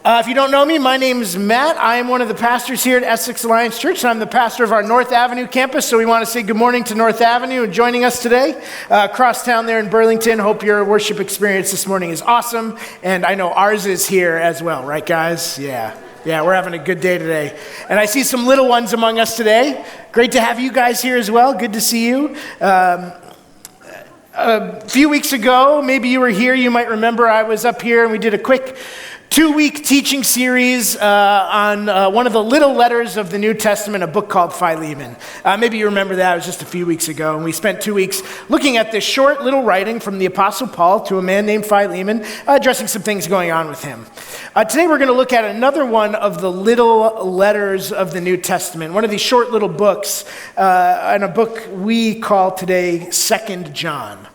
If you don't know me, my name is Matt. I am one of the pastors here at Essex Alliance Church, and I'm the pastor of our North Avenue campus, so we want to say good morning to North Avenue and joining us today across town there in Burlington. Hope your worship experience this morning is awesome, and I know ours is here as well, right guys? Yeah, we're having a good day today. And I see some little ones among us today. Great to have you guys here as well. Good to see you. A few weeks ago, maybe you were here, you might remember I was up here and we did a quick 2-week teaching series on one of the little letters of the New Testament, a book called Philemon. Maybe you remember that. It was just a few weeks ago, and we spent 2 weeks looking at this short little writing from the Apostle Paul to a man named Philemon, addressing some things going on with him. Today we're going to look at another one of the little letters of the New Testament, one of these short little books, and a book we call today 2 John.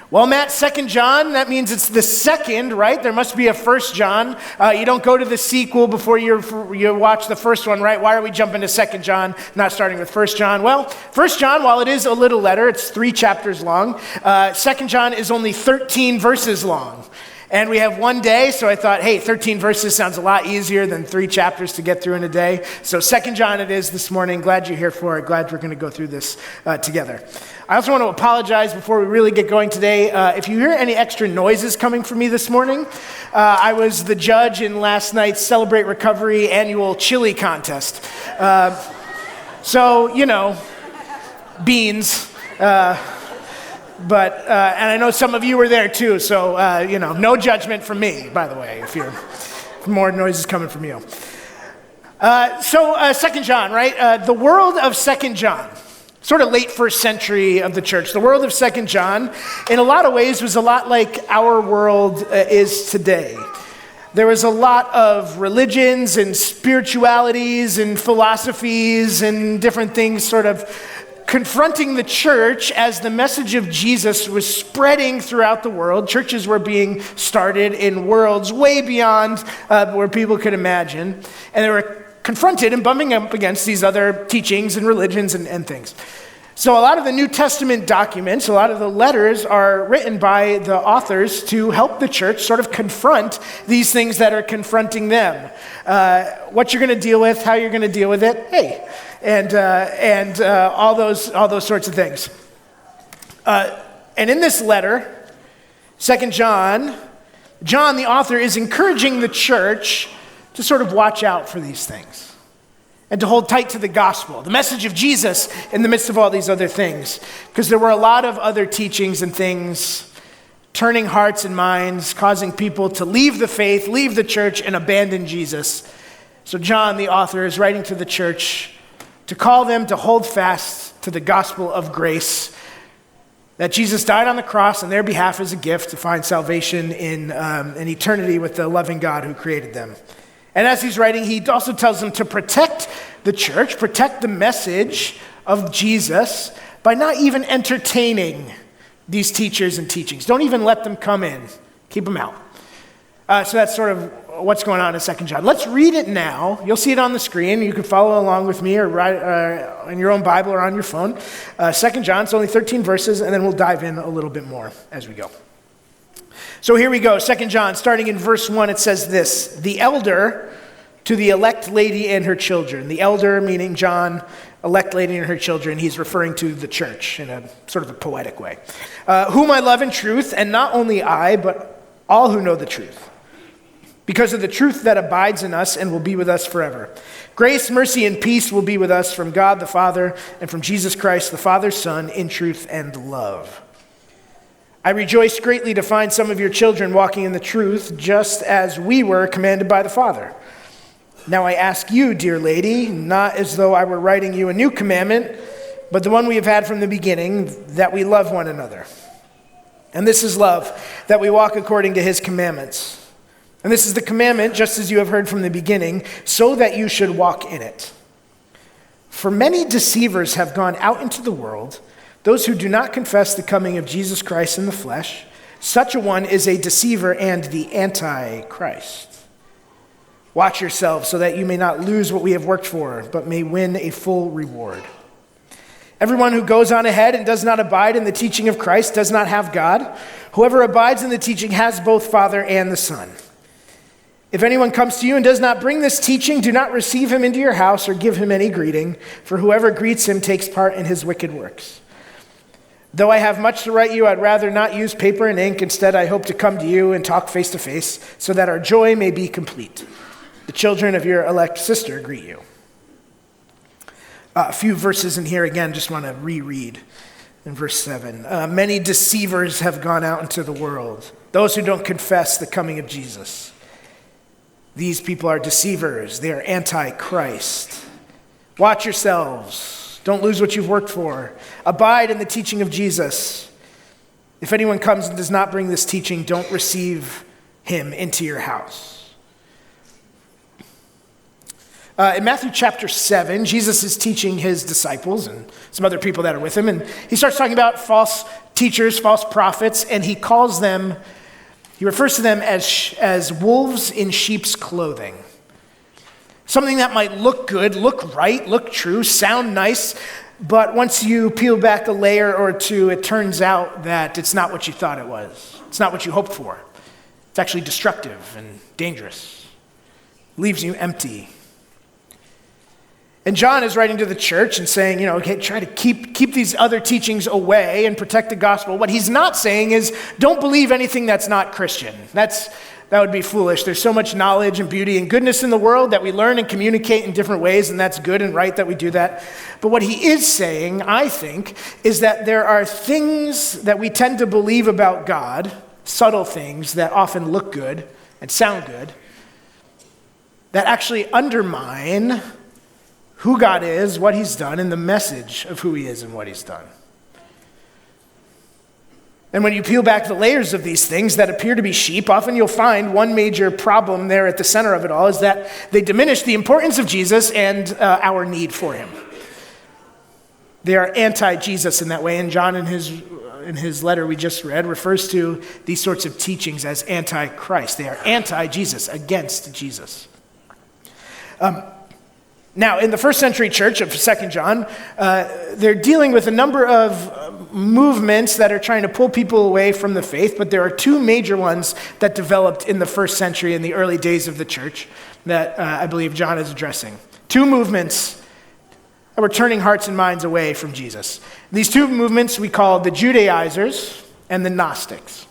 Well, Matt, 2 John, that means it's the second, right? There must be a 1 John. You don't go to the sequel before you watch the first one, right? Why are we jumping to 2 John, not starting with 1 John? Well, 1 John, while it is a little letter, it's 3 chapters long. 2 John is only 13 verses long. And we have one day, so I thought, hey, 13 verses sounds a lot easier than 3 chapters to get through in a day. So 2 John it is this morning. Glad you're here for it. Glad we're going to go through this together. I also want to apologize before we really get going today. If you hear any extra noises coming from me this morning, I was the judge in last night's Celebrate Recovery annual chili contest. So, you know, beans. But and I know some of you were there too, so, no judgment from me, by the way, if more noises coming from you. 2 John, right? The world of 2 John, sort of late first century of the church, the world of 2 John, in a lot of ways was a lot like our world is today. There was a lot of religions and spiritualities and philosophies and different things sort of confronting the church as the message of Jesus was spreading throughout the world. Churches were being started in worlds way beyond where people could imagine. And they were confronted and bumping up against these other teachings and religions and things. So a lot of the New Testament documents, a lot of the letters are written by the authors to help the church sort of confront these things that are confronting them. What you're going to deal with, how you're going to deal with it, hey, and all those sorts of things. And in this letter, 2 John, the author, is encouraging the church to sort of watch out for these things and to hold tight to the gospel, the message of Jesus in the midst of all these other things. Because there were a lot of other teachings and things turning hearts and minds, causing people to leave the faith, leave the church, and abandon Jesus. So John, the author, is writing to the church to call them to hold fast to the gospel of grace, that Jesus died on the cross on their behalf as a gift to find salvation in an eternity with the loving God who created them. And as he's writing, he also tells them to protect the church, protect the message of Jesus by not even entertaining these teachers and teachings. Don't even let them come in. Keep them out. So that's sort of what's going on in 2 John. Let's read it now. You'll see it on the screen. You can follow along with me or write in your own Bible or on your phone. 2 John, it's only 13 verses, and then we'll dive in a little bit more as we go. So here we go, 2 John, starting in verse 1, it says this: the elder to the elect lady and her children. The elder, meaning John, elect lady and her children. He's referring to the church in a sort of a poetic way. Whom I love in truth, and not only I, but all who know the truth, because of the truth that abides in us and will be with us forever. Grace, mercy, and peace will be with us from God the Father and from Jesus Christ, the Father's Son, in truth and love. I rejoice greatly to find some of your children walking in the truth, just as we were commanded by the Father. Now I ask you, dear lady, not as though I were writing you a new commandment, but the one we have had from the beginning, that we love one another. And this is love, that we walk according to his commandments. And this is the commandment, just as you have heard from the beginning, so that you should walk in it. For many deceivers have gone out into the world, those who do not confess the coming of Jesus Christ in the flesh. Such a one is a deceiver and the Antichrist. Watch yourselves so that you may not lose what we have worked for, but may win a full reward. Everyone who goes on ahead and does not abide in the teaching of Christ does not have God. Whoever abides in the teaching has both Father and the Son. If anyone comes to you and does not bring this teaching, do not receive him into your house or give him any greeting, for whoever greets him takes part in his wicked works. Though I have much to write you, I'd rather not use paper and ink. Instead, I hope to come to you and talk face to face, so that our joy may be complete. The children of your elect sister greet you. A few verses in here again, just want to reread. In verse 7, many deceivers have gone out into the world, those who don't confess the coming of Jesus. These people are deceivers. They are anti-Christ. Watch yourselves. Don't lose what you've worked for. Abide in the teaching of Jesus. If anyone comes and does not bring this teaching, don't receive him into your house. In Matthew chapter 7, Jesus is teaching his disciples and some other people that are with him, and he starts talking about false teachers, false prophets, and he refers to them as wolves in sheep's clothing. Something that might look good, look right, look true, sound nice, but once you peel back a layer or two, it turns out that it's not what you thought it was. It's not what you hoped for. It's actually destructive and dangerous. It leaves you empty. And John is writing to the church and saying, okay, try to keep these other teachings away and protect the gospel. What he's not saying is, don't believe anything that's not Christian. That would be foolish. There's so much knowledge and beauty and goodness in the world that we learn and communicate in different ways, and that's good and right that we do that. But what he is saying, I think, is that there are things that we tend to believe about God, subtle things that often look good and sound good, that actually undermine who God is, what he's done, and the message of who he is and what he's done. And when you peel back the layers of these things that appear to be sheep, often you'll find one major problem there at the center of it all is that they diminish the importance of Jesus and our need for him. They are anti-Jesus in that way, and John in his letter we just read refers to these sorts of teachings as anti-Christ. They are anti-Jesus, against Jesus. Now, in the first century church of 2 John, they're dealing with a number of movements that are trying to pull people away from the faith, but there are two major ones that developed in the first century in the early days of the church that I believe John is addressing. Two movements that were turning hearts and minds away from Jesus. These two movements we call the Judaizers and the Gnostics.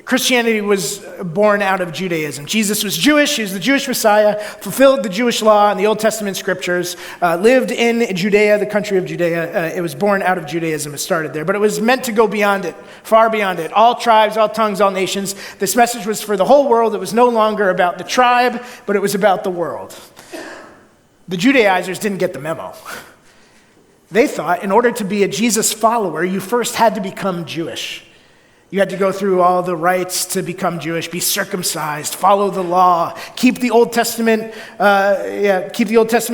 Christianity was born out of Judaism. Jesus was Jewish. He was the Jewish Messiah, fulfilled the Jewish law and the Old Testament scriptures, lived in Judea, the country of Judea. It was born out of Judaism. It started there. But it was meant to go beyond it, far beyond it. All tribes, all tongues, all nations. This message was for the whole world. It was no longer about the tribe, but it was about the world. The Judaizers didn't get the memo. They thought in order to be a Jesus follower, you first had to become Jewish. You had to go through all the rites to become Jewish, be circumcised, follow the law, keep the Old Testament,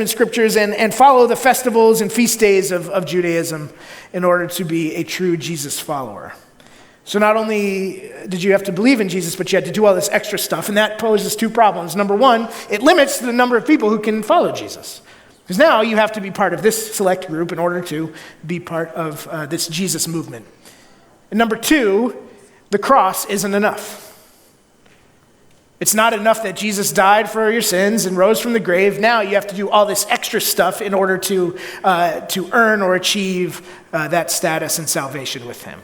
scriptures, and follow the festivals and feast days of Judaism in order to be a true Jesus follower. So not only did you have to believe in Jesus, but you had to do all this extra stuff, and that poses two problems. Number one, it limits the number of people who can follow Jesus. Because now you have to be part of this select group in order to be part of this Jesus movement. And number two, the cross isn't enough. It's not enough that Jesus died for your sins and rose from the grave. Now you have to do all this extra stuff in order to earn or achieve that status and salvation with him.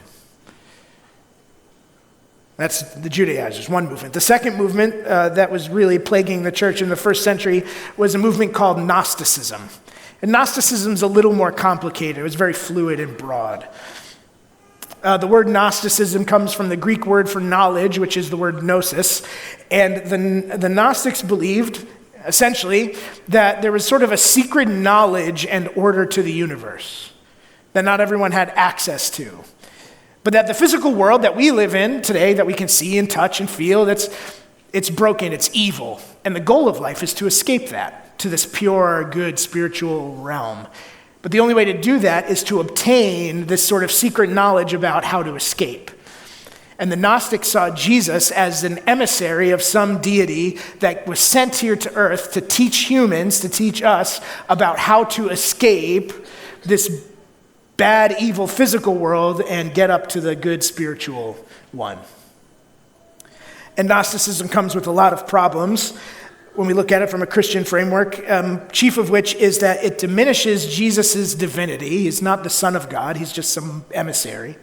That's the Judaizers, one movement. The second movement that was really plaguing the church in the first century was a movement called Gnosticism. And Gnosticism is a little more complicated. It was very fluid and broad. The word Gnosticism comes from the Greek word for knowledge, which is the word gnosis. And the Gnostics believed, essentially, that there was sort of a secret knowledge and order to the universe that not everyone had access to. But that the physical world that we live in today, that we can see and touch and feel, it's broken, it's evil. And the goal of life is to escape that, to this pure, good, spiritual realm. But the only way to do that is to obtain this sort of secret knowledge about how to escape. And the Gnostics saw Jesus as an emissary of some deity that was sent here to earth to teach humans, to teach us about how to escape this bad, evil physical world and get up to the good spiritual one. And Gnosticism comes with a lot of problems when we look at it from a Christian framework, chief of which is that it diminishes Jesus' divinity. He's not the Son of God. He's just some emissary.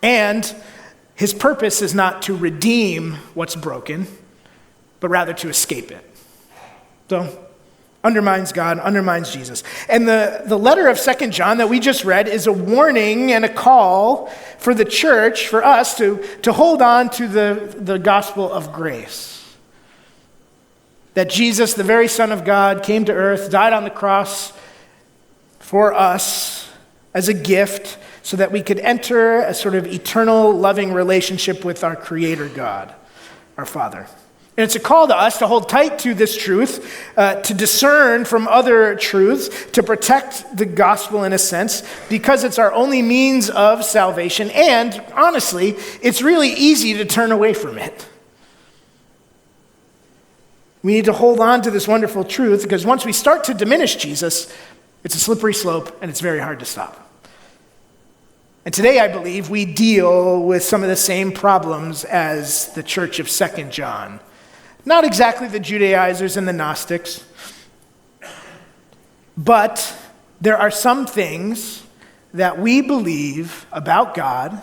And his purpose is not to redeem what's broken, but rather to escape it. So, undermines God, undermines Jesus. And the letter of 2 John that we just read is a warning and a call for the church, for us to hold on to the gospel of grace. That Jesus, the very Son of God, came to earth, died on the cross for us as a gift so that we could enter a sort of eternal, loving relationship with our Creator God, our Father. And it's a call to us to hold tight to this truth, to discern from other truths, to protect the gospel in a sense, because it's our only means of salvation. And honestly, it's really easy to turn away from it. We need to hold on to this wonderful truth, because once we start to diminish Jesus, it's a slippery slope and it's very hard to stop. And today, I believe, we deal with some of the same problems as the church of 2 John. Not exactly the Judaizers and the Gnostics, but there are some things that we believe about God,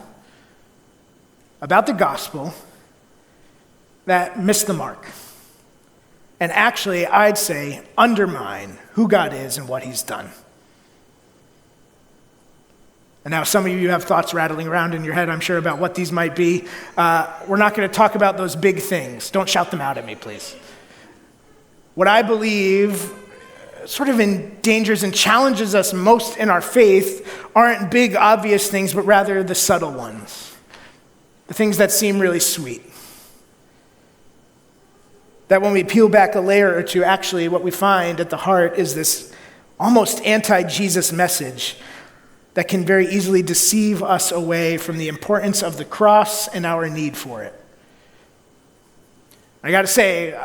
about the gospel, that miss the mark. And actually, I'd say, undermine who God is and what he's done. And now some of you have thoughts rattling around in your head, I'm sure, about what these might be. We're not going to talk about those big things. Don't shout them out at me, please. What I believe sort of endangers and challenges us most in our faith aren't big, obvious things, but rather the subtle ones. The things that seem really sweet. That when we peel back a layer or two, actually what we find at the heart is this almost anti-Jesus message that can very easily deceive us away from the importance of the cross and our need for it. I got to say,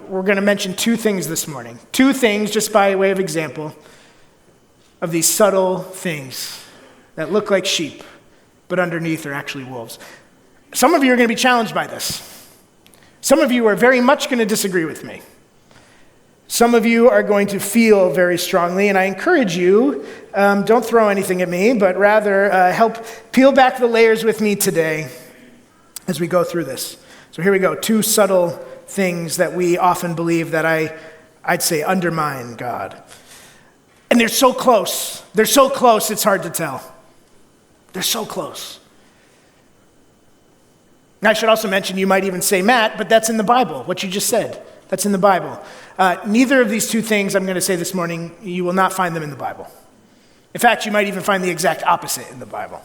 we're going to mention two things this morning. Two things, just by way of example, of these subtle things that look like sheep, but underneath are actually wolves. Some of you are going to be challenged by this. Some of you are very much going to disagree with me. Some of you are going to feel very strongly, and I encourage you, don't throw anything at me, but rather help peel back the layers with me today as we go through this. So here we go, two subtle things that we often believe that I'd say undermine God. And they're so close. They're so close, it's hard to tell. They're so close. Now, I should also mention, you might even say, Matt, but that's in the Bible, what you just said. That's in the Bible. Neither of these two things I'm going to say this morning, you will not find them in the Bible. In fact, you might even find the exact opposite in the Bible.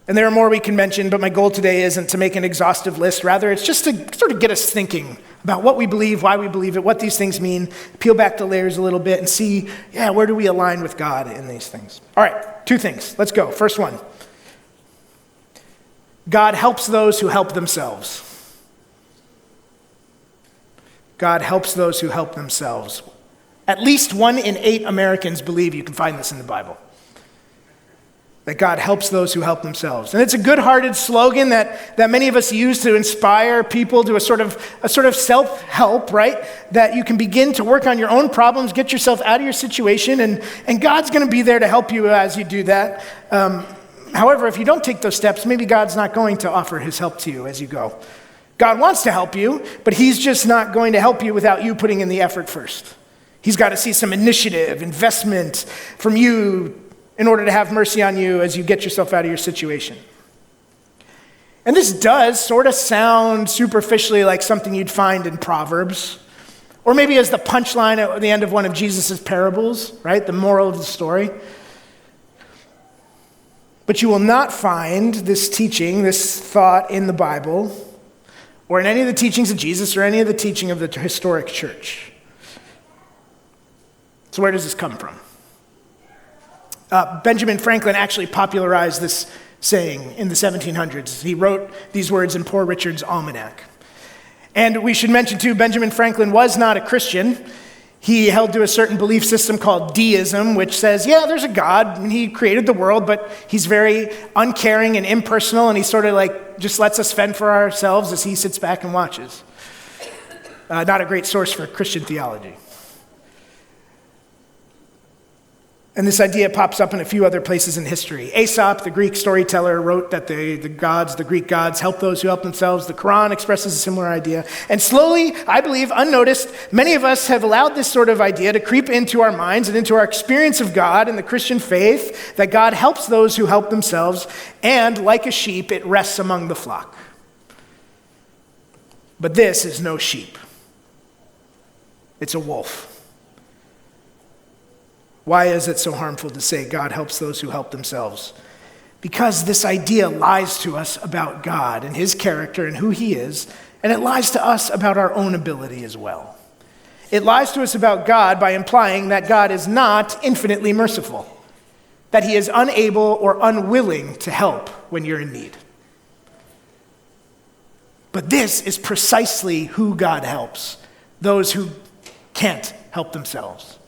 And there are more we can mention, but my goal today isn't to make an exhaustive list. Rather, it's just to sort of get us thinking about what we believe, why we believe it, what these things mean, peel back the layers a little bit and see, where do we align with God in these things? All right, two things. Let's go. First one. God helps those who help themselves. God helps those who help themselves. At least 1 in 8 Americans believe you can find this in the Bible. That God helps those who help themselves. And it's a good-hearted slogan that many of us use to inspire people to a sort of self-help, right? That you can begin to work on your own problems, get yourself out of your situation, and God's going to be there to help you as you do that. However, if you don't take those steps, maybe God's not going to offer his help to you as you go. God wants to help you, but he's just not going to help you without you putting in the effort first. He's got to see some initiative, investment from you in order to have mercy on you as you get yourself out of your situation. And this does sort of sound superficially like something you'd find in Proverbs, or maybe as the punchline at the end of one of Jesus' parables, right? The moral of the story. But you will not find this teaching, this thought in the Bible, or in any of the teachings of Jesus, or any of the teaching of the historic church. So where does this come from? Benjamin Franklin actually popularized this saying in the 1700s. He wrote these words in Poor Richard's Almanac. And we should mention too, Benjamin Franklin was not a Christian. He held to a certain belief system called deism, which says, yeah, there's a God, and he created the world, but he's very uncaring and impersonal, and he sort of like just lets us fend for ourselves as he sits back and watches. Not a great source for Christian theology. And this idea pops up in a few other places in history. Aesop, the Greek storyteller, wrote that the Greek gods help those who help themselves. The Quran expresses a similar idea. And slowly, I believe, unnoticed, many of us have allowed this sort of idea to creep into our minds and into our experience of God and the Christian faith, that God helps those who help themselves, and like a sheep, it rests among the flock. But this is no sheep. It's a wolf. Why is it so harmful to say God helps those who help themselves? Because this idea lies to us about God and his character and who he is, and it lies to us about our own ability as well. It lies to us about God by implying that God is not infinitely merciful, that he is unable or unwilling to help when you're in need. But this is precisely who God helps, those who can't help themselves.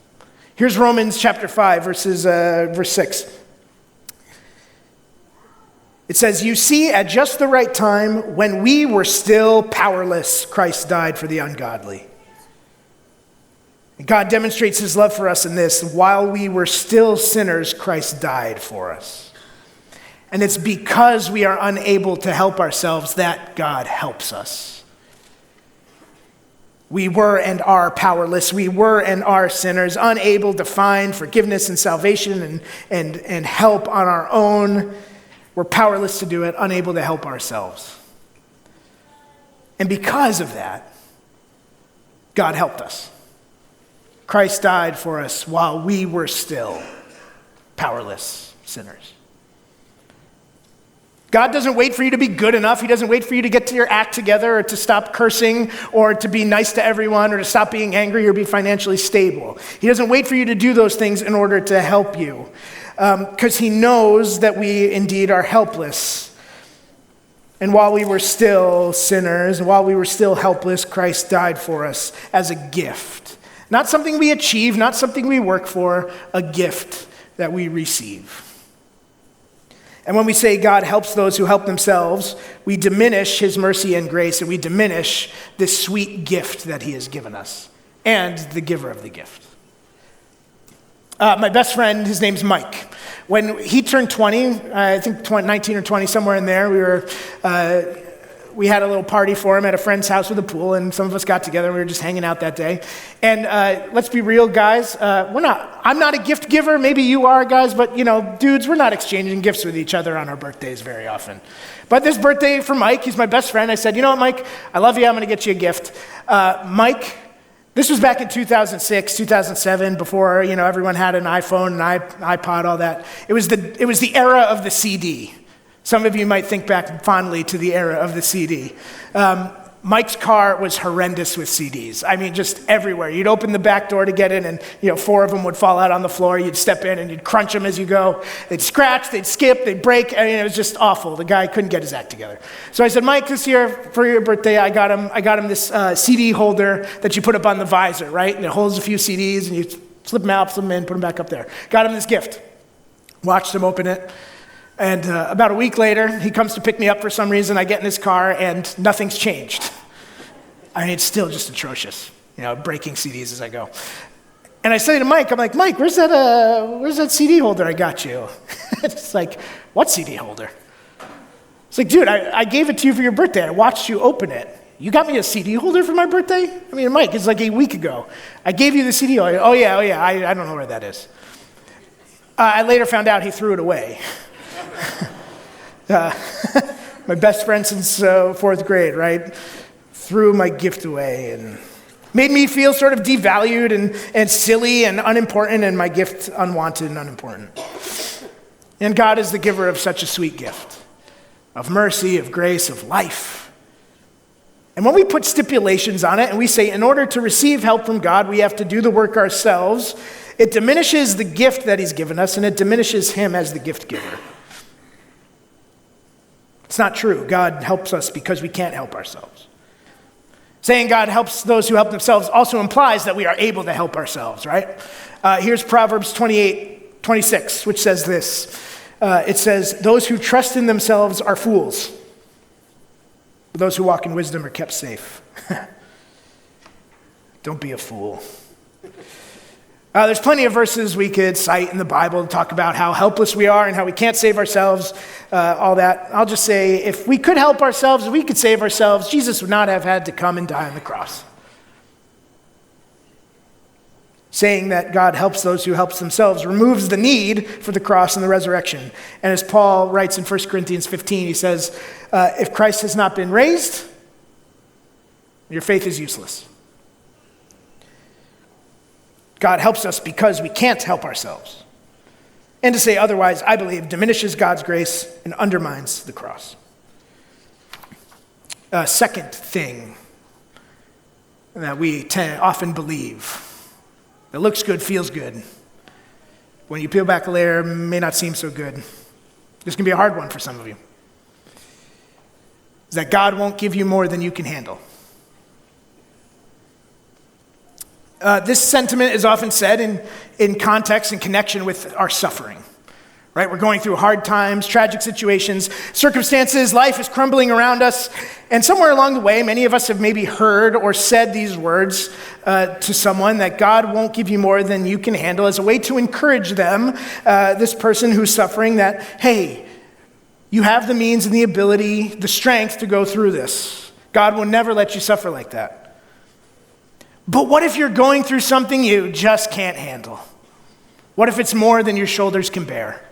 Here's Romans chapter 5, verse 6. It says, "You see, at just the right time, when we were still powerless, Christ died for the ungodly." And God demonstrates his love for us in this: while we were still sinners, Christ died for us. And it's because we are unable to help ourselves that God helps us. We were and are powerless. We were and are sinners, unable to find forgiveness and salvation and help on our own. We're powerless to do it, unable to help ourselves. And because of that, God helped us. Christ died for us while we were still powerless sinners. God doesn't wait for you to be good enough. He doesn't wait for you to get your act together or to stop cursing or to be nice to everyone or to stop being angry or be financially stable. He doesn't wait for you to do those things in order to help you, because he knows that we indeed are helpless. And while we were still sinners, while we were still helpless, Christ died for us as a gift. Not something we achieve, not something we work for, a gift that we receive. And when we say God helps those who help themselves, we diminish his mercy and grace, and we diminish this sweet gift that he has given us and the giver of the gift. My best friend, his name's Mike. When he turned 20, I think 19 or 20, somewhere in there, we had a little party for him at a friend's house with a pool, and some of us got together, and we were just hanging out that day. And let's be real, guys, I'm not a gift giver, maybe you are, guys, but dudes, we're not exchanging gifts with each other on our birthdays very often. But this birthday for Mike, he's my best friend, I said, you know what, Mike, I love you, I'm gonna get you a gift. Mike, this was back in 2006, 2007, before everyone had an iPhone, an iPod, all that. It was the era of the CD. Some of you might think back fondly to the era of the CD. Mike's car was horrendous with CDs. I mean, just everywhere. You'd open the back door to get in, and 4 of them would fall out on the floor. You'd step in, and you'd crunch them as you go. They'd scratch, they'd skip, they'd break. I mean, it was just awful. The guy couldn't get his act together. So I said, Mike, this year for your birthday, I got him this CD holder that you put up on the visor, right? And it holds a few CDs, and you slip them out, slip them in, put them back up there. Got him this gift. Watched him open it. And about a week later, he comes to pick me up for some reason. I get in his car, and nothing's changed. I mean, it's still just atrocious, breaking CDs as I go. And I say to Mike, I'm like, Mike, where's that CD holder I got you? It's like, what CD holder? It's like, dude, I gave it to you for your birthday. I watched you open it. You got me a CD holder for my birthday? I mean, Mike, it's like a week ago. I gave you the CD holder. Oh, yeah, I don't know where that is. I later found out he threw it away. My best friend since 4th grade, right? Threw my gift away and made me feel sort of devalued and silly and unimportant, and my gift unwanted and unimportant. And God is the giver of such a sweet gift, of mercy, of grace, of life. And when we put stipulations on it and we say, in order to receive help from God, we have to do the work ourselves, it diminishes the gift that he's given us, and it diminishes him as the gift giver. It's not true. God helps us because we can't help ourselves. Saying God helps those who help themselves also implies that we are able to help ourselves, right? Here's Proverbs 28:26, which says this. It says, those who trust in themselves are fools, but those who walk in wisdom are kept safe. Don't be a fool. There's plenty of verses we could cite in the Bible to talk about how helpless we are and how we can't save ourselves, all that. I'll just say, if we could help ourselves, if we could save ourselves, Jesus would not have had to come and die on the cross. Saying that God helps those who help themselves removes the need for the cross and the resurrection. And as Paul writes in 1 Corinthians 15, he says, if Christ has not been raised, your faith is useless. God helps us because we can't help ourselves. And to say otherwise, I believe, diminishes God's grace and undermines the cross. Second thing that we often believe, that looks good, feels good. When you peel back a layer, it may not seem so good. This can be a hard one for some of you. Is that God won't give you more than you can handle. This sentiment is often said in context and connection with our suffering, right? We're going through hard times, tragic situations, circumstances, life is crumbling around us, and somewhere along the way, many of us have maybe heard or said these words to someone, that God won't give you more than you can handle, as a way to encourage them, this person who's suffering, that, hey, you have the means and the ability, the strength to go through this. God will never let you suffer like that. But what if you're going through something you just can't handle? What if it's more than your shoulders can bear?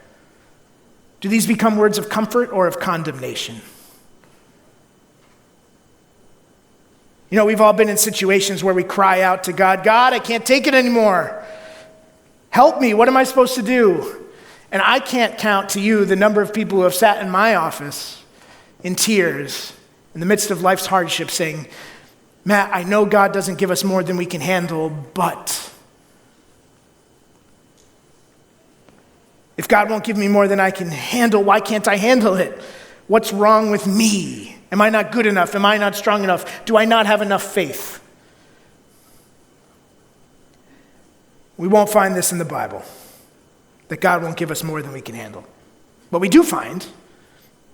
Do these become words of comfort or of condemnation? You know, we've all been in situations where we cry out to God, God, I can't take it anymore. Help me, what am I supposed to do? And I can't count to you the number of people who have sat in my office in tears in the midst of life's hardships saying, Matt, I know God doesn't give us more than we can handle, but if God won't give me more than I can handle, why can't I handle it? What's wrong with me? Am I not good enough? Am I not strong enough? Do I not have enough faith? We won't find this in the Bible, that God won't give us more than we can handle. What we do find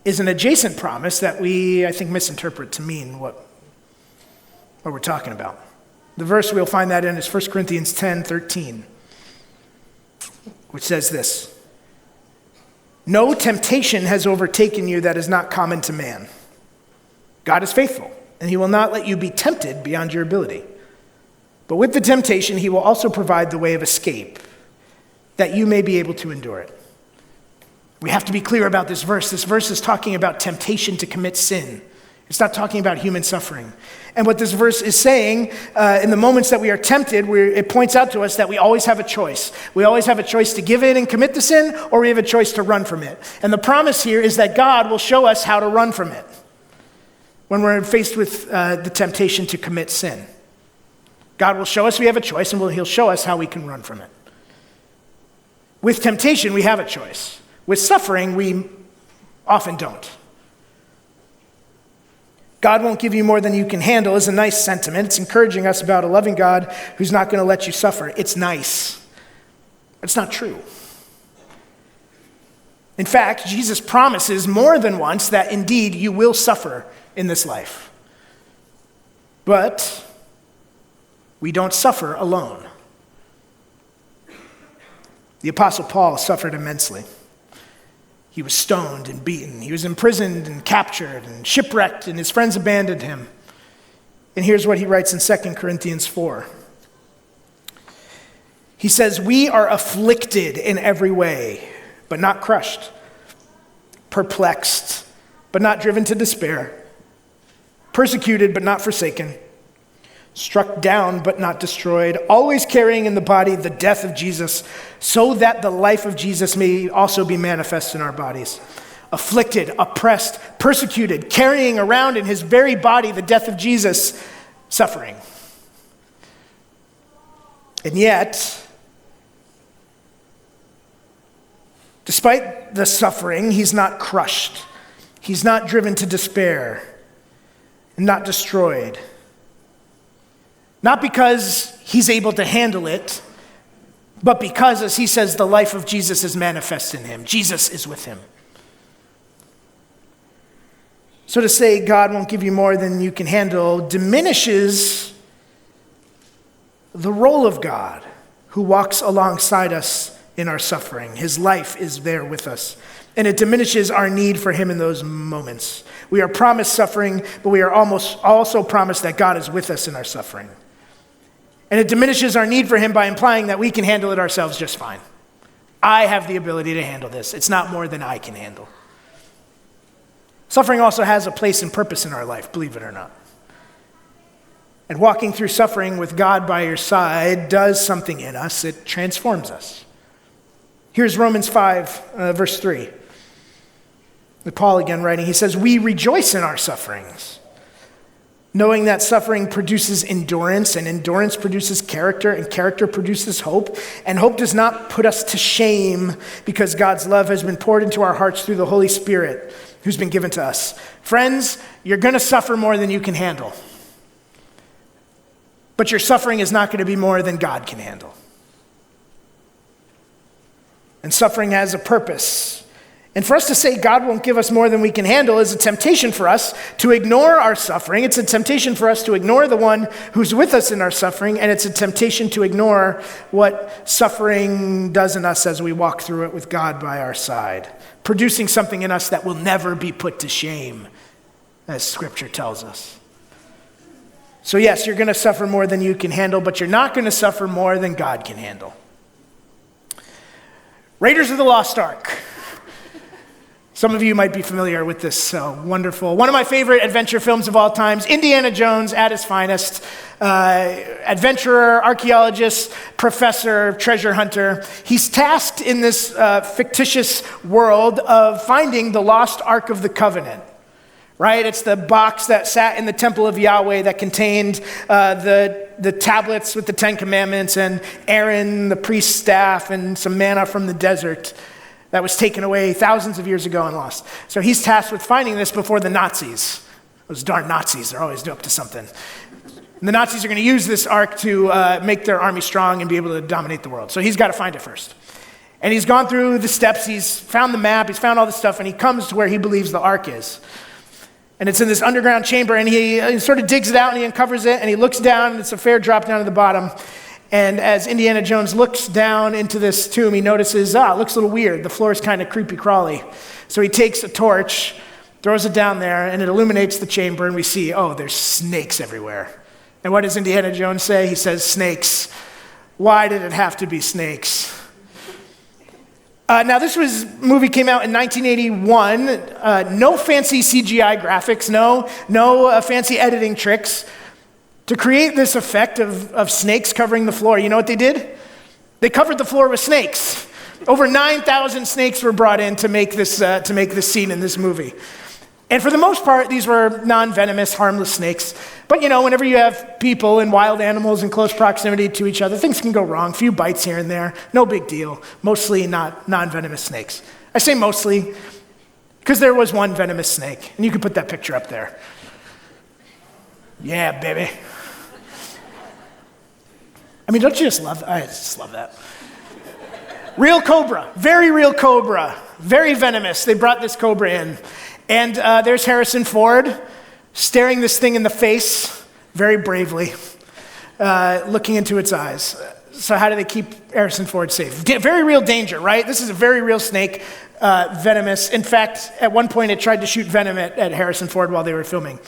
is an adjacent promise that we, I think, misinterpret to mean what we're talking about. The verse we'll find that in is 1 Corinthians 10:13, which says this, no temptation has overtaken you that is not common to man. God is faithful, and he will not let you be tempted beyond your ability. But with the temptation, he will also provide the way of escape, that you may be able to endure it. We have to be clear about this verse. This verse is talking about temptation to commit sin. It's not talking about human suffering. And what this verse is saying, in the moments that we are tempted, it points out to us that we always have a choice. We always have a choice to give in and commit the sin, or we have a choice to run from it. And the promise here is that God will show us how to run from it when we're faced with the temptation to commit sin. God will show us we have a choice, and he'll show us how we can run from it. With temptation, we have a choice. With suffering, we often don't. God won't give you more than you can handle is a nice sentiment. It's encouraging us about a loving God who's not going to let you suffer. It's nice. It's not true. In fact, Jesus promises more than once that indeed you will suffer in this life. But we don't suffer alone. The Apostle Paul suffered immensely. He was stoned and beaten. He was imprisoned and captured and shipwrecked, and his friends abandoned him. And here's what he writes in 2 Corinthians 4. He says, we are afflicted in every way, but not crushed, perplexed, but not driven to despair, persecuted, but not forsaken, struck down, but not destroyed, always carrying in the body the death of Jesus, so that the life of Jesus may also be manifest in our bodies. Afflicted, oppressed, persecuted, carrying around in his very body the death of Jesus, suffering. And yet, despite the suffering, he's not crushed. He's not driven to despair and not destroyed. Not because he's able to handle it, but because, as he says, the life of Jesus is manifest in him. Jesus is with him. So to say God won't give you more than you can handle diminishes the role of God who walks alongside us in our suffering. His life is there with us. And it diminishes our need for him in those moments. We are promised suffering, but we are also promised that God is with us in our suffering. And it diminishes our need for him by implying that we can handle it ourselves just fine. I have the ability to handle this. It's not more than I can handle. Suffering also has a place and purpose in our life, believe it or not. And walking through suffering with God by your side does something in us. It transforms us. Here's Romans 5, verse 3. With Paul again writing, he says, "We rejoice in our sufferings, knowing that suffering produces endurance, and endurance produces character, and character produces hope. And hope does not put us to shame, because God's love has been poured into our hearts through the Holy Spirit who's been given to us." Friends, you're going to suffer more than you can handle. But your suffering is not going to be more than God can handle. And suffering has a purpose. And for us to say God won't give us more than we can handle is a temptation for us to ignore our suffering. It's a temptation for us to ignore the one who's with us in our suffering, and it's a temptation to ignore what suffering does in us as we walk through it with God by our side, producing something in us that will never be put to shame, as Scripture tells us. So yes, you're going to suffer more than you can handle, but you're not going to suffer more than God can handle. Raiders of the Lost Ark. Some of you might be familiar with this wonderful, one of my favorite adventure films of all times, Indiana Jones at his finest. Adventurer, archaeologist, professor, treasure hunter. He's tasked in this fictitious world of finding the lost Ark of the Covenant. Right? It's the box that sat in the temple of Yahweh that contained the tablets with the Ten Commandments and Aaron, the priest's staff, and some manna from the desert that was taken away thousands of years ago and lost. So he's tasked with finding this before the Nazis. Those darn Nazis, they're always up to something. And the Nazis are going to use this ark to make their army strong and be able to dominate the world. So he's got to find it first. And he's gone through the steps, he's found the map, he's found all the stuff, and he comes to where he believes the ark is. And it's in this underground chamber, and he sort of digs it out, and he uncovers it, and he looks down, and it's a fair drop down to the bottom. And as Indiana Jones looks down into this tomb, he notices, it looks a little weird. The floor is kind of creepy crawly. So he takes a torch, throws it down there, and it illuminates the chamber, and we see, there's snakes everywhere. And what does Indiana Jones say? He says, "Snakes. Why did it have to be snakes?" Now, this movie came out in 1981. No fancy CGI graphics, no fancy editing tricks. To create this effect of snakes covering the floor, you know what they did? They covered the floor with snakes. Over 9,000 snakes were brought in to make this scene in this movie. And for the most part, these were non-venomous, harmless snakes. But whenever you have people and wild animals in close proximity to each other, things can go wrong. A few bites here and there, no big deal. Mostly not non-venomous snakes. I say mostly because there was one venomous snake, and you can put that picture up there. Yeah, baby. I mean, don't you just love that? I just love that. Real cobra, very real cobra, very venomous. They brought this cobra in. And there's Harrison Ford staring this thing in the face very bravely, looking into its eyes. So how do they keep Harrison Ford safe? Very real danger, right? This is a very real snake, venomous. In fact, at one point it tried to shoot venom at Harrison Ford while they were filming.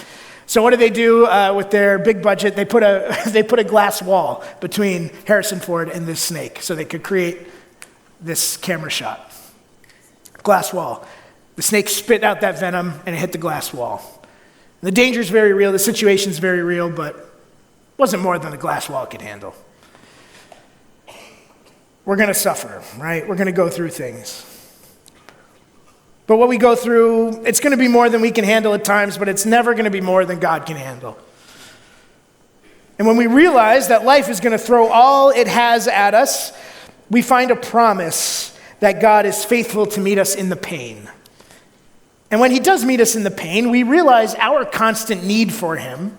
So what do they do with their big budget? They put a glass wall between Harrison Ford and this snake so they could create this camera shot. Glass wall. The snake spit out that venom and it hit the glass wall. And the danger is very real, the situation is very real, but it wasn't more than the glass wall could handle. We're going to suffer, right? We're going to go through things. But what we go through, it's going to be more than we can handle at times, but it's never going to be more than God can handle. And when we realize that life is going to throw all it has at us, we find a promise that God is faithful to meet us in the pain. And when he does meet us in the pain, we realize our constant need for him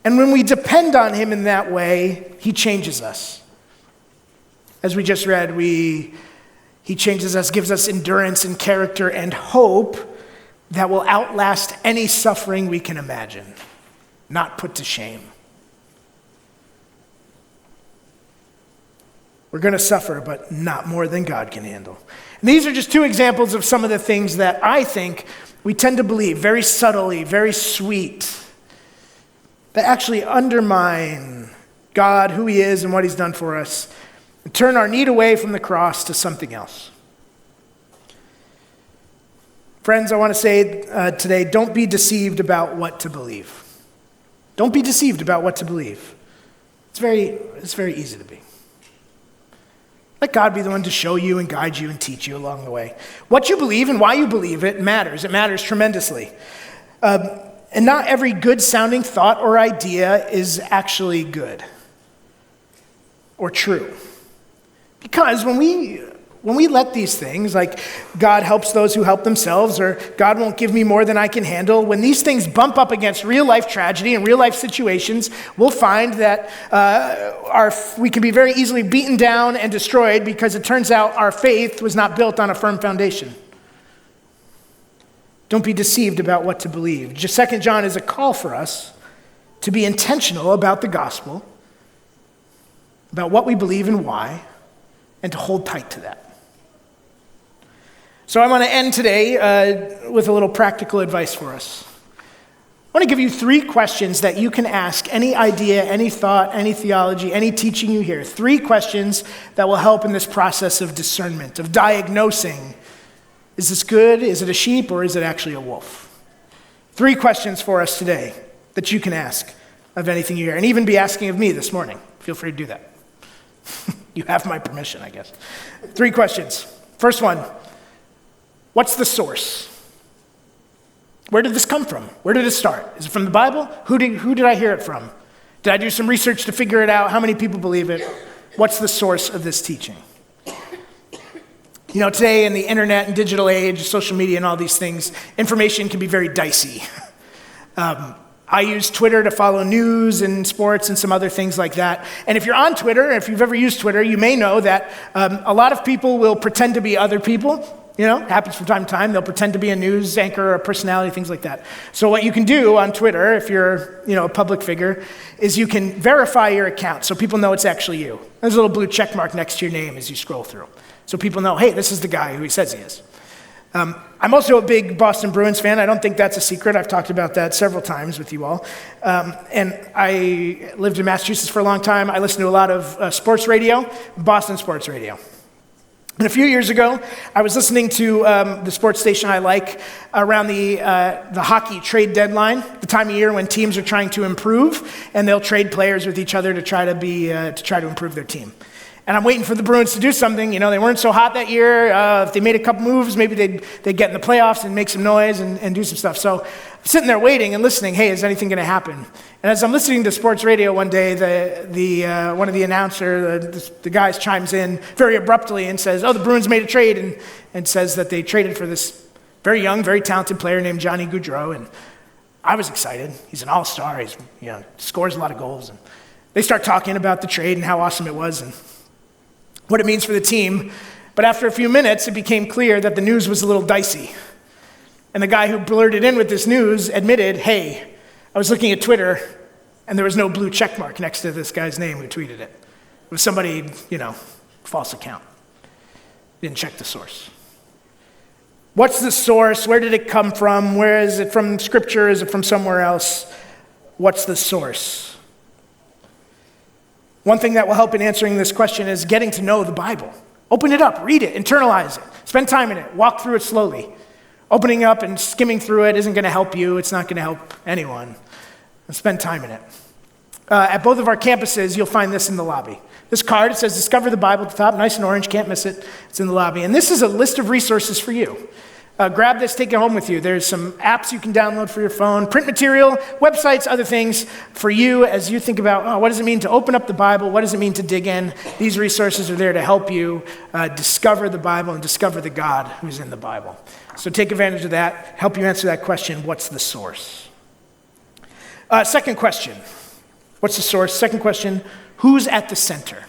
And when we depend on him in that way, he changes us. As we just read, he changes us, gives us endurance and character and hope that will outlast any suffering we can imagine, not put to shame. We're going to suffer, but not more than God can handle. And these are just two examples of some of the things that I think we tend to believe very subtly, very sweet, that actually undermine God, who he is, and what he's done for us, and turn our need away from the cross to something else. Friends, I want to say today, don't be deceived about what to believe. Don't be deceived about what to believe. It's very easy to be. Let God be the one to show you and guide you and teach you along the way. What you believe and why you believe it matters. It matters tremendously. And not every good-sounding thought or idea is actually good or true. Because when we let these things, like God helps those who help themselves, or God won't give me more than I can handle, when these things bump up against real-life tragedy and real-life situations, we'll find that we can be very easily beaten down and destroyed because it turns out our faith was not built on a firm foundation. Don't be deceived about what to believe. 2 John is a call for us to be intentional about the gospel, about what we believe and why, and to hold tight to that. So I want to end today with a little practical advice for us. I want to give you 3 questions that you can ask any idea, any thought, any theology, any teaching you hear. 3 questions that will help in this process of discernment, of diagnosing. Is this good? Is it a sheep? Or is it actually a wolf? 3 questions for us today that you can ask of anything you hear, and even be asking of me this morning. Feel free to do that. You have my permission, I guess. 3 questions. First one, what's the source? Where did this come from? Where did it start? Is it from the Bible? Who did I hear it from? Did I do some research to figure it out? How many people believe it? What's the source of this teaching? You know, today in the internet and digital age, social media and all these things, information can be very dicey. I use Twitter to follow news and sports and some other things like that. And if you're on Twitter, if you've ever used Twitter, you may know that a lot of people will pretend to be other people. You know, it happens from time to time. They'll pretend to be a news anchor or a personality, things like that. So what you can do on Twitter, if you're, a public figure, is you can verify your account so people know it's actually you. There's a little blue check mark next to your name as you scroll through. So people know, hey, this is the guy who he says he is. I'm also a big Boston Bruins fan. I don't think that's a secret. I've talked about that several times with you all. And I lived in Massachusetts for a long time. I listened to a lot of sports radio, Boston sports radio. And a few years ago, I was listening to the sports station I like around the hockey trade deadline, the time of year when teams are trying to improve, and they'll trade players with each other to try to improve their team. And I'm waiting for the Bruins to do something. They weren't so hot that year. If they made a couple moves, maybe they'd get in the playoffs and make some noise and do some stuff. So I'm sitting there waiting and listening. Hey, is anything going to happen? And as I'm listening to sports radio one day, one of the announcers, the guys chimes in very abruptly and says, "Oh, the Bruins made a trade," and says that they traded for this very young, very talented player named Johnny Gaudreau. And I was excited. He's an all-star. He's scores a lot of goals. And they start talking about the trade and how awesome it was and what it means for the team. But after a few minutes, it became clear that the news was a little dicey. And the guy who blurted in with this news admitted, hey, I was looking at Twitter, and there was no blue check mark next to this guy's name who tweeted it. It was somebody, false account. Didn't check the source. What's the source? Where did it come from? Where is it from Scripture? Is it from somewhere else? What's the source? One thing that will help in answering this question is getting to know the Bible. Open it up, read it, internalize it, spend time in it, walk through it slowly. Opening up and skimming through it isn't going to help you. It's not going to help anyone. And spend time in it. At both of our campuses, you'll find this in the lobby. This card, it says Discover the Bible at the top, nice and orange, can't miss it. It's in the lobby. And this is a list of resources for you. Grab this, take it home with you. There's some apps you can download for your phone, print material, websites, other things for you as you think about, what does it mean to open up the Bible? What does it mean to dig in? These resources are there to help you discover the Bible and discover the God who's in the Bible. So take advantage of that, help you answer that question, what's the source? Second question, What's the source? Second question, who's at the center?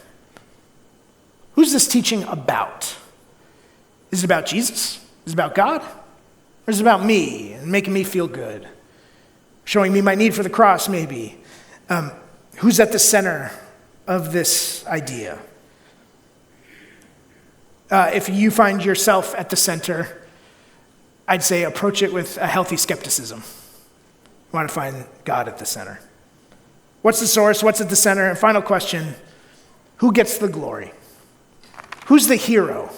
Who's this teaching about? Is it about Jesus? Is it about God? Or is it about me and making me feel good? Showing me my need for the cross, maybe. Who's at the center of this idea? If you find yourself at the center, I'd say approach it with a healthy skepticism. You want to find God at the center. What's the source? What's at the center? And final question, who gets the glory? Who's the hero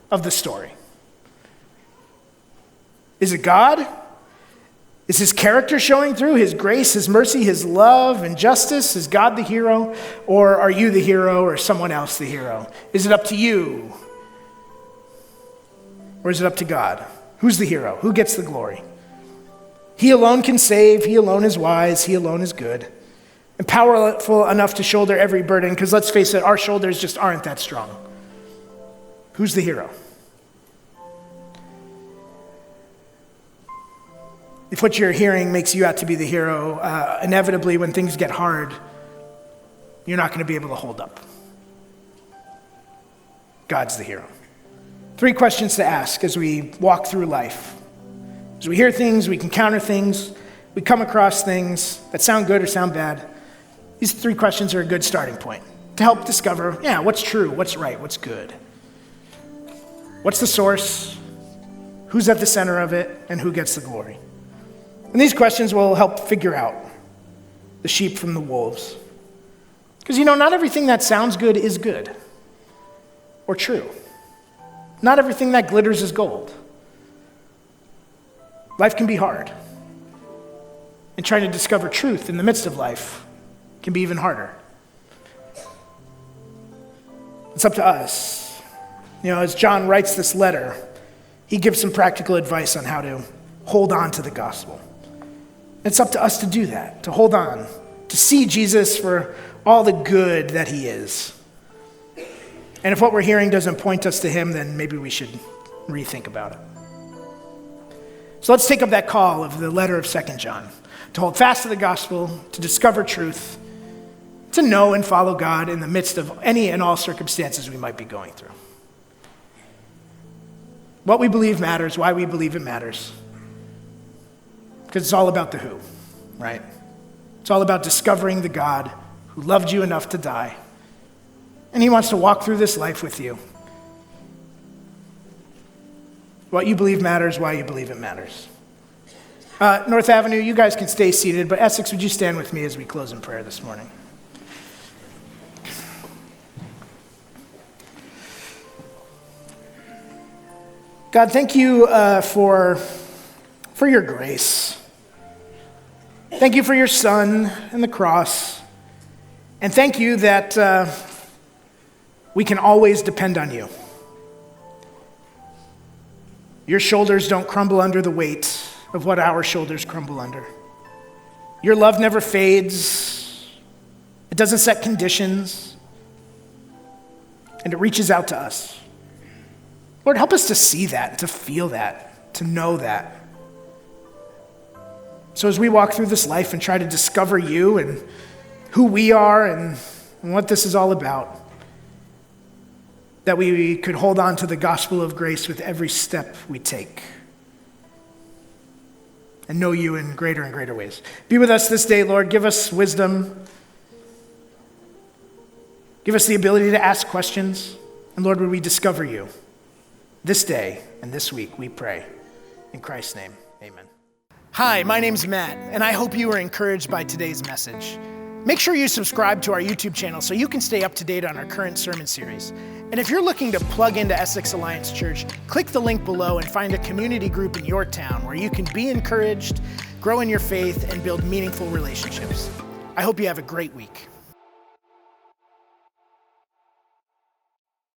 of the story? Is it God? Is his character showing through? His grace, his mercy, his love and justice? Is God the hero? Or are you the hero or someone else the hero? Is it up to you? Or is it up to God? Who's the hero? Who gets the glory? He alone can save. He alone is wise. He alone is good. And powerful enough to shoulder every burden, because let's face it, our shoulders just aren't that strong. Who's the hero? If what you're hearing makes you out to be the hero, inevitably when things get hard, you're not going to be able to hold up. God's the hero. 3 questions to ask as we walk through life. As we hear things, we encounter things, we come across things that sound good or sound bad. These 3 questions are a good starting point to help discover, what's true, what's right, what's good. What's the source? Who's at the center of it? And who gets the glory? And these questions will help figure out the sheep from the wolves. Because, not everything that sounds good is good or true. Not everything that glitters is gold. Life can be hard. And trying to discover truth in the midst of life can be even harder. It's up to us. As John writes this letter, he gives some practical advice on how to hold on to the gospel. It's up to us to do that, to hold on, to see Jesus for all the good that he is. And if what we're hearing doesn't point us to him, then maybe we should rethink about it. So let's take up that call of the letter of 2 John, to hold fast to the gospel, to discover truth, to know and follow God in the midst of any and all circumstances we might be going through. What we believe matters, why we believe it matters. Because it's all about the who, right? It's all about discovering the God who loved you enough to die. And he wants to walk through this life with you. What you believe matters, why you believe it matters. North Avenue, you guys can stay seated, but Essex, would you stand with me as we close in prayer this morning? God, thank you for your grace. Thank you for your Son and the cross. And thank you that we can always depend on you. Your shoulders don't crumble under the weight of what our shoulders crumble under. Your love never fades. It doesn't set conditions. And it reaches out to us. Lord, help us to see that, to feel that, to know that. So as we walk through this life and try to discover you and who we are and what this is all about, that we could hold on to the gospel of grace with every step we take and know you in greater and greater ways. Be with us this day, Lord. Give us wisdom. Give us the ability to ask questions. And Lord, would we discover you this day and this week, we pray. In Christ's name, amen. Hi, my name's Matt, and I hope you were encouraged by today's message. Make sure you subscribe to our YouTube channel so you can stay up to date on our current sermon series. And if you're looking to plug into Essex Alliance Church, click the link below and find a community group in your town where you can be encouraged, grow in your faith, and build meaningful relationships. I hope you have a great week.